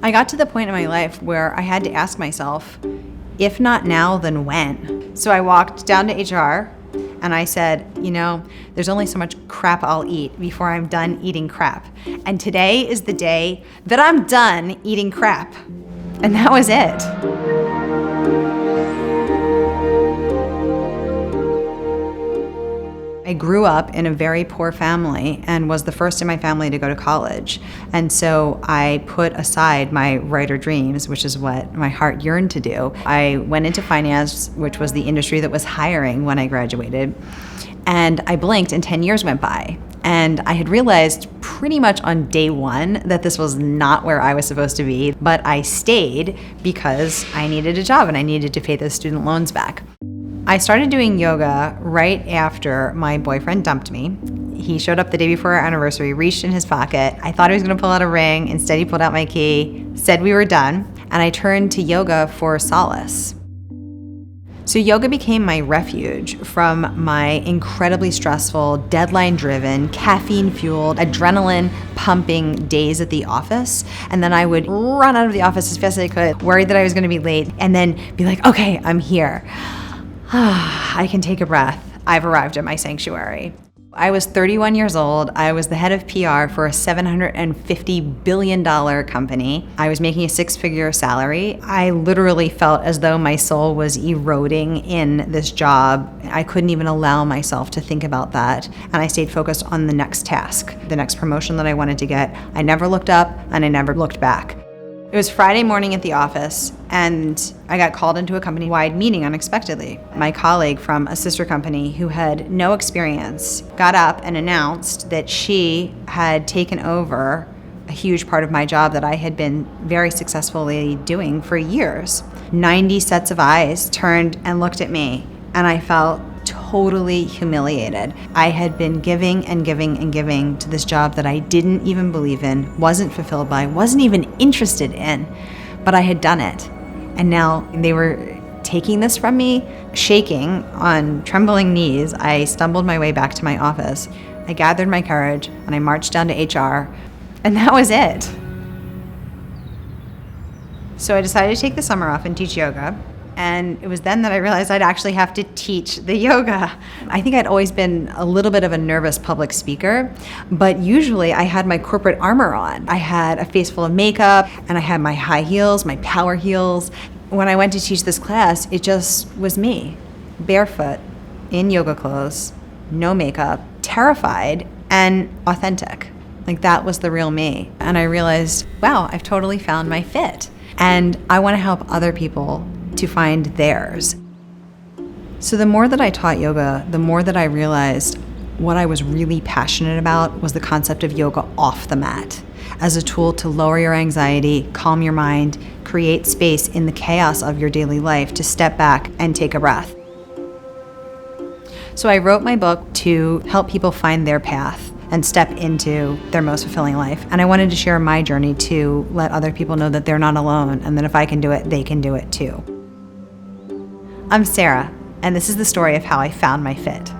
I got to the point in my life where I had to ask myself, if not now, then when? So I walked down to HR and I said, there's only so much crap I'll eat before I'm done eating crap. And today is the day that I'm done eating crap. And that was it. I grew up in a very poor family and was the first in my family to go to college. And so I put aside my writer dreams, which is what my heart yearned to do. I went into finance, which was the industry that was hiring when I graduated. And I blinked and 10 years went by. And I had realized pretty much on day one that this was not where I was supposed to be, but I stayed because I needed a job and I needed to pay those student loans back. I started doing yoga right after my boyfriend dumped me. He showed up the day before our anniversary, reached in his pocket. I thought he was gonna pull out a ring. Instead, he pulled out my key, said we were done, and I turned to yoga for solace. So yoga became my refuge from my incredibly stressful, deadline-driven, caffeine-fueled, adrenaline-pumping days at the office. And then I would run out of the office as fast as I could, worried that I was gonna be late, and then be like, okay, I'm here. I can take a breath. I've arrived at my sanctuary. I was 31 years old. I was the head of PR for a $750 billion company. I was making a six-figure salary. I literally felt as though my soul was eroding in this job. I couldn't even allow myself to think about that. And I stayed focused on the next task, the next promotion that I wanted to get. I never looked up and I never looked back. It was Friday morning at the office, and I got called into a company-wide meeting unexpectedly. My colleague from a sister company who had no experience got up and announced that she had taken over a huge part of my job that I had been very successfully doing for years. 90 sets of eyes turned and looked at me, and I felt totally humiliated. I had been giving and giving and giving to this job that I didn't even believe in, wasn't fulfilled by, wasn't even interested in, but I had done it. And now they were taking this from me. Shaking on trembling knees, I stumbled my way back to my office. I gathered my courage and I marched down to HR, and that was it. So I decided to take the summer off and teach yoga. And it was then that I realized I'd actually have to teach the yoga. I think I'd always been a little bit of a nervous public speaker, but usually I had my corporate armor on. I had a face full of makeup and I had my high heels, my power heels. When I went to teach this class, it just was me, barefoot, in yoga clothes, no makeup, terrified and authentic. Like that was the real me. And I realized, wow, I've totally found my fit. And I want to help other people to find theirs. So the more that I taught yoga, the more that I realized what I was really passionate about was the concept of yoga off the mat as a tool to lower your anxiety, calm your mind, create space in the chaos of your daily life to step back and take a breath. So I wrote my book to help people find their path and step into their most fulfilling life. And I wanted to share my journey to let other people know that they're not alone and that if I can do it, they can do it too. I'm Sara, and this is the story of how I found my fit.